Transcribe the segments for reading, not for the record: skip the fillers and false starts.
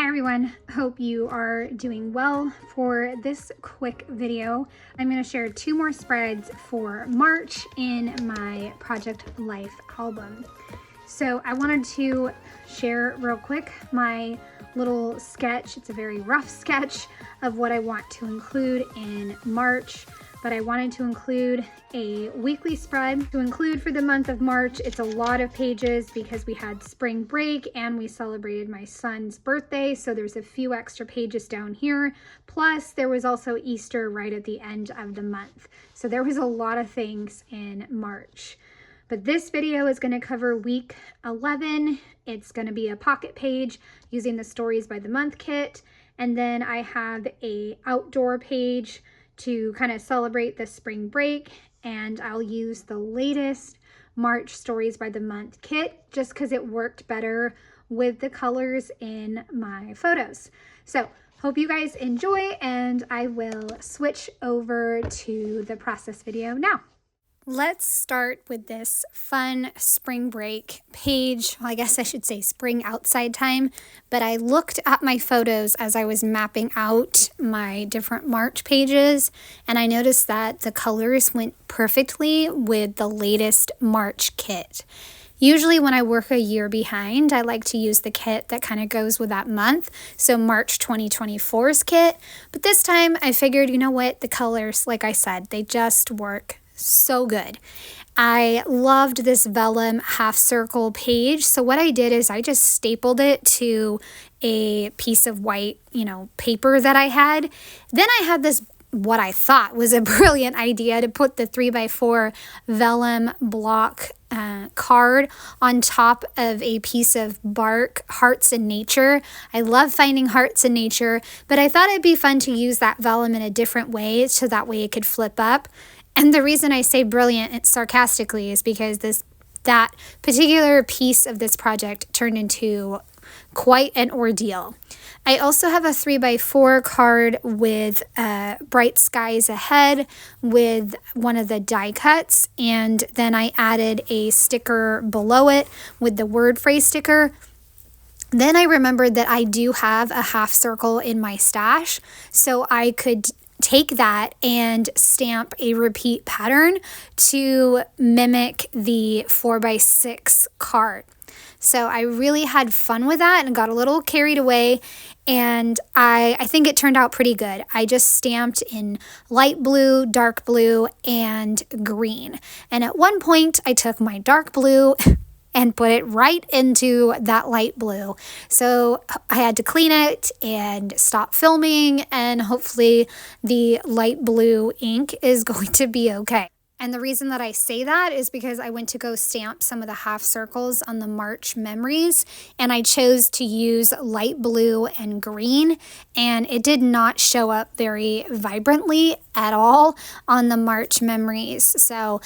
everyone, hope you are doing well. For this quick video, I'm going to share 2 more spreads for March in my Project Life album. So I wanted to share real quick my little sketch. It's a very rough sketch of what I want to include in March, but I wanted to include a weekly spread to include for the month of March. It's a lot of pages because we had spring break and we celebrated my son's birthday, so there's a few extra pages down here. Plus there was also Easter right at the end of the month, so there was a lot of things in March. But this video is going to cover week 11. It's going to be a pocket page using the Stories by the Month kit, and then I have a outdoor page to kind of celebrate the spring break, and I'll use the latest March Stories by the Month kit just because it worked better with the colors in my photos. So hope you guys enjoy, and I will switch over to the process video now. Let's start with this fun spring break page. Well, I guess I should say spring outside time, but I looked at my photos as I was mapping out my different March pages, and I noticed that the colors went perfectly with the latest March kit. Usually when I work a year behind, I like to use the kit that kind of goes with that month, so March 2024's kit. But this time I figured, you know what, the colors, like I said, they just work so good. I loved this vellum half circle page, so what I did is I just stapled it to a piece of white, paper that I had. Then I had this, what I thought was a brilliant idea, to put the 3x4 vellum block card on top of a piece of bark, hearts in nature. I love finding hearts in nature, but I thought it'd be fun to use that vellum in a different way, so that way it could flip up. And the reason I say brilliant sarcastically is because that particular piece of this project turned into quite an ordeal. I also have a 3x4 card with Bright Skies Ahead with one of the die cuts, and then I added a sticker below it with the word phrase sticker. Then I remembered that I do have a half circle in my stash, so I could take that and stamp a repeat pattern to mimic the 4x6 card. So I really had fun with that and got a little carried away, and I think it turned out pretty good. I just stamped in light blue, dark blue, and green. And at one point I took my dark blue and put it right into that light blue. So I had to clean it and stop filming, and hopefully the light blue ink is going to be okay. And the reason that I say that is because I went to go stamp some of the half circles on the March memories, and I chose to use light blue and green, and it did not show up very vibrantly at all on the March memories. So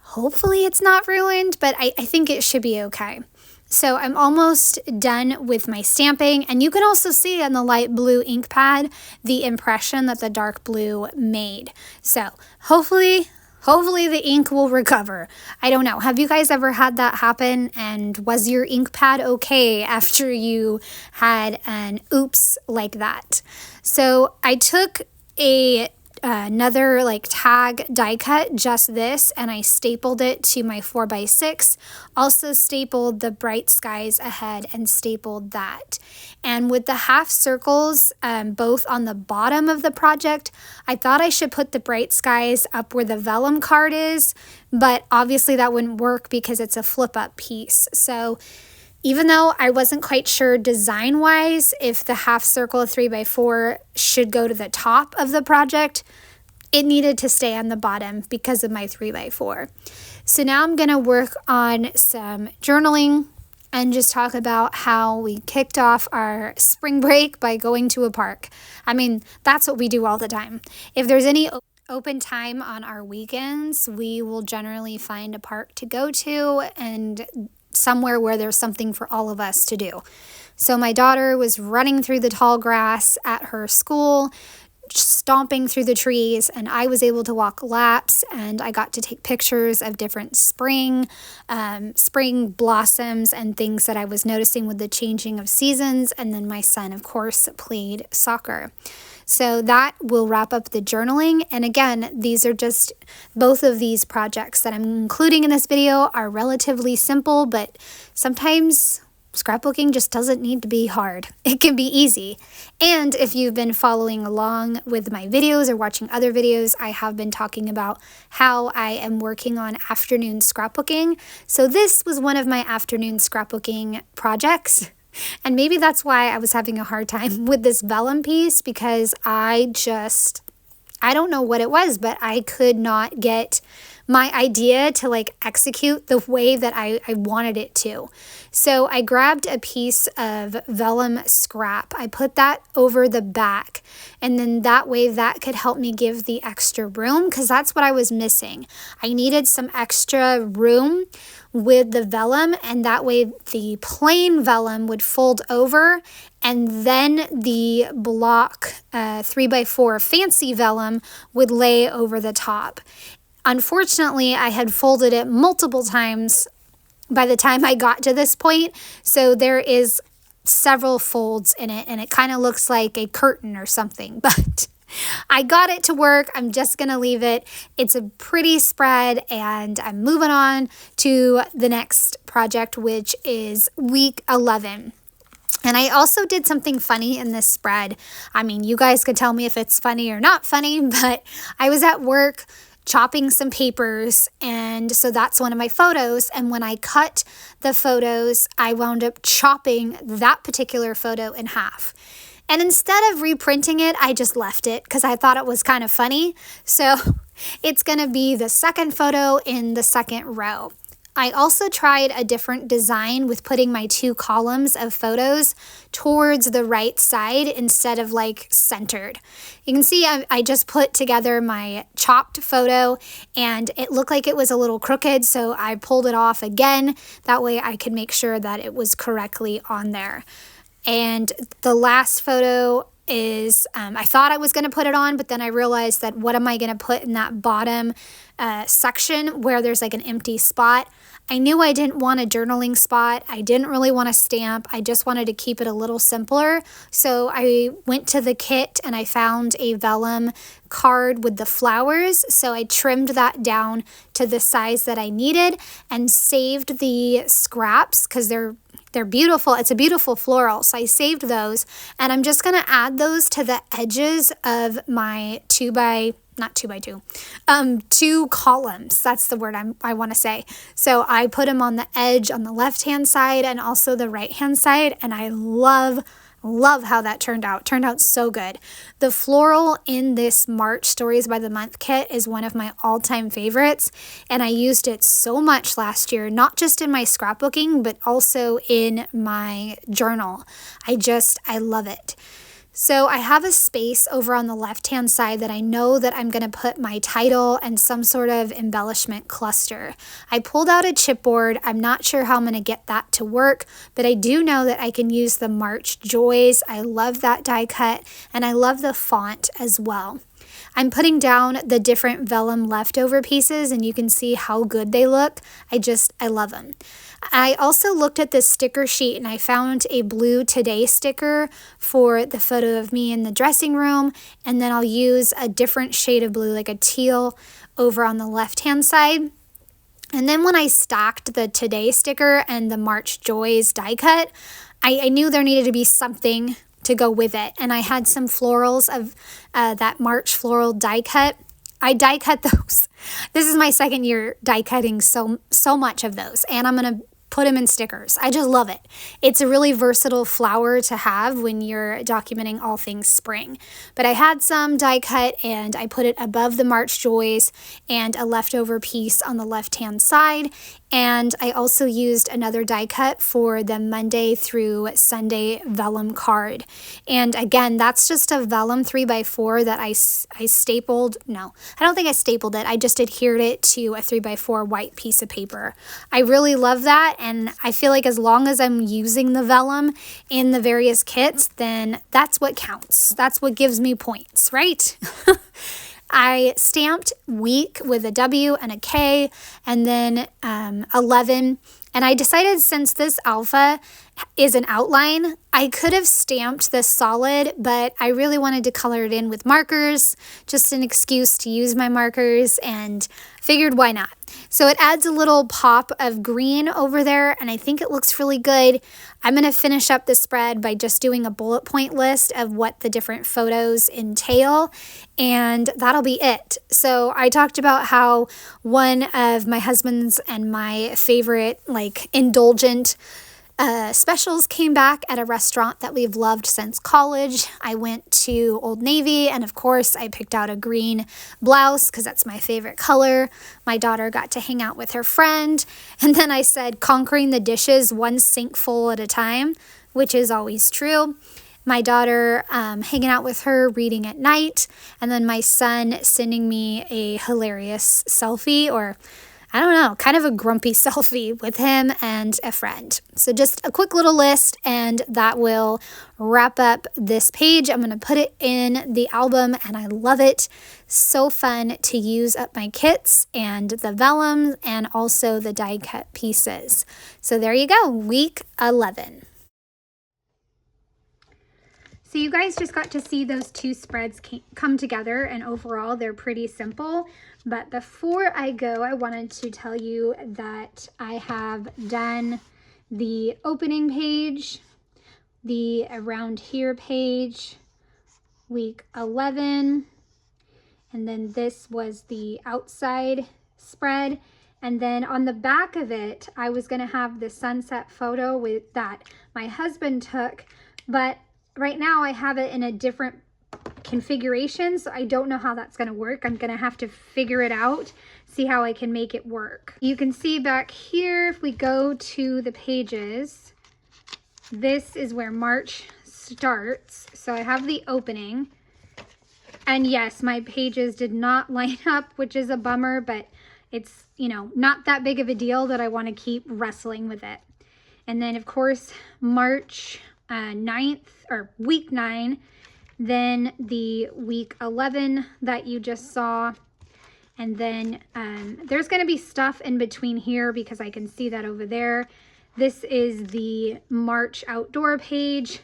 hopefully it's not ruined, but I think it should be okay. So I'm almost done with my stamping, and you can also see on the light blue ink pad the impression that the dark blue made. So hopefully the ink will recover. I don't know. Have you guys ever had that happen? And was your ink pad okay after you had an oops like that? So I took another tag die cut, just this, and I stapled it to my 4x6, also stapled the Bright Skies Ahead and stapled that. And with the half circles both on the bottom of the project, I thought I should put the Bright Skies up where the vellum card is, but obviously that wouldn't work because it's a flip up piece. So even though I wasn't quite sure design-wise if the half circle 3x4 should go to the top of the project, it needed to stay on the bottom because of my 3x4. So now I'm going to work on some journaling and just talk about how we kicked off our spring break by going to a park. I mean, that's what we do all the time. If there's any open time on our weekends, we will generally find a park to go to and somewhere where there's something for all of us to do. So my daughter was running through the tall grass at her school, stomping through the trees, and I was able to walk laps, and I got to take pictures of different spring blossoms and things that I was noticing with the changing of seasons. And then my son, of course, played soccer. So that will wrap up the journaling. And again, these are just both of these projects that I'm including in this video are relatively simple, but sometimes scrapbooking just doesn't need to be hard. It can be easy. And if you've been following along with my videos or watching other videos, I have been talking about how I am working on afternoon scrapbooking. So this was one of my afternoon scrapbooking projects. And maybe that's why I was having a hard time with this vellum piece, because I don't know what it was, but I could not get my idea to like execute the way that I wanted it to. So I grabbed a piece of vellum scrap. I put that over the back, and then that way that could help me give the extra room, because that's what I was missing. I needed some extra room with the vellum, and that way the plain vellum would fold over, and then the block 3x4 fancy vellum would lay over the top. Unfortunately, I had folded it multiple times by the time I got to this point, so there is several folds in it, and it kind of looks like a curtain or something, but I got it to work. I'm just going to leave it. It's a pretty spread, and I'm moving on to the next project, which is week 11. And I also did something funny in this spread. I mean, you guys could tell me if it's funny or not funny, but I was at work chopping some papers, and so that's one of my photos. And when I cut the photos, I wound up chopping that particular photo in half. And instead of reprinting it, I just left it because I thought it was kind of funny. So it's going to be the second photo in the second row. I also tried a different design with putting my two columns of photos towards the right side instead of like centered. You can see I just put together my chopped photo, and it looked like it was a little crooked, so I pulled it off again. That way I could make sure that it was correctly on there. And the last photo is, I thought I was going to put it on, but then I realized that what am I going to put in that bottom section where there's like an empty spot? I knew I didn't want a journaling spot. I didn't really want a stamp. I just wanted to keep it a little simpler. So I went to the kit and I found a vellum card with the flowers. So I trimmed that down to the size that I needed and saved the scraps because they're beautiful. It's a beautiful floral. So I saved those, and I'm just going to add those to the edges of my 2 columns. That's the word I want to say. So I put them on the edge on the left-hand side and also the right-hand side, and I love how that turned out. Turned out so good. The floral in this March Stories by the Month kit is one of my all-time favorites, and I used it so much last year, not just in my scrapbooking, but also in my journal. I love it. So I have a space over on the left-hand side that I know that I'm going to put my title and some sort of embellishment cluster. I pulled out a chipboard. I'm not sure how I'm going to get that to work, but I do know that I can use the March Joys. I love that die cut, and I love the font as well. I'm putting down the different vellum leftover pieces, and you can see how good they look. I love them. I also looked at this sticker sheet, and I found a blue Today sticker for the photo of me in the dressing room, and then I'll use a different shade of blue, like a teal, over on the left-hand side. And then when I stacked the Today sticker and the March Joys die cut, I knew there needed to be something to go with it. And I had some florals of that March floral die cut. I die cut those. This is my second year die cutting so much of those, and I'm going to put them in stickers. I just love it. It's a really versatile flower to have when you're documenting all things spring. But I had some die cut, and I put it above the March Joys and a leftover piece on the left-hand side. And I also used another die cut for the Monday through Sunday vellum card. And again, that's just a vellum 3x4 that I stapled. No, I don't think I stapled it. I just adhered it to a 3x4 white piece of paper. I really love that. And I feel like as long as I'm using the vellum in the various kits, then that's what counts. That's what gives me points, right? I stamped week with a W and a K, and then 11. And I decided, since this alpha is an outline, I could have stamped this solid, but I really wanted to color it in with markers, just an excuse to use my markers, and figured why not. So it adds a little pop of green over there, and I think it looks really good. I'm going to finish up the spread by just doing a bullet point list of what the different photos entail, and that'll be it. So I talked about how one of my husband's and my favorite, like, indulgent specials came back at a restaurant that we've loved since college. I went to Old Navy, and of course I picked out a green blouse because that's my favorite color. My daughter got to hang out with her friend, and then I said conquering the dishes one sink full at a time, which is always true. My daughter hanging out with her, reading at night, and then my son sending me a hilarious selfie, or I don't know, kind of a grumpy selfie with him and a friend. So just a quick little list, and that will wrap up this page. I'm going to put it in the album, and I love it. So fun to use up my kits and the vellum and also the die cut pieces. So there you go, week 11. So you guys just got to see those two spreads come together, and overall they're pretty simple. But before I go, I wanted to tell you that I have done the opening page, the around here page, week 11, and then this was the outside spread. And then on the back of it, I was gonna have the sunset photo with that my husband took, but right now I have it in a different configuration, so I don't know how that's going to work. I'm going to have to figure it out, see how I can make it work. You can see back here, if we go to the pages, this is where March starts. So I have the opening, and yes, my pages did not line up, which is a bummer, but it's, you know, not that big of a deal that I want to keep wrestling with it. And then of course March 9th, or week 9, then the week 11 that you just saw, and then there's going to be stuff in between here because I can see that over there. This is the March outdoor page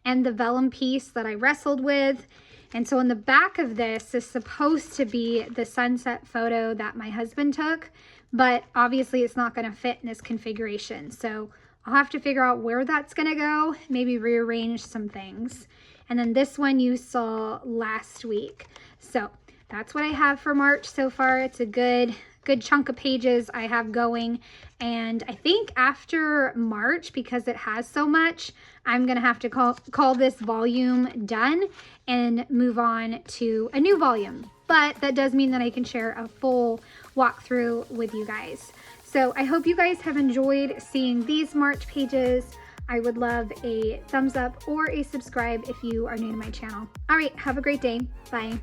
and the vellum piece that I wrestled with. And so in the back of this is supposed to be the sunset photo that my husband took, but obviously it's not going to fit in this configuration. So I'll have to figure out where that's going to go, maybe rearrange some things. And then this one you saw last week. So that's what I have for March so far. It's a good chunk of pages I have going. And I think after March, because it has so much, I'm going to have to call this volume done and move on to a new volume. But that does mean that I can share a full walkthrough with you guys. So I hope you guys have enjoyed seeing these March pages. I would love a thumbs up or a subscribe if you are new to my channel. All right, have a great day. Bye.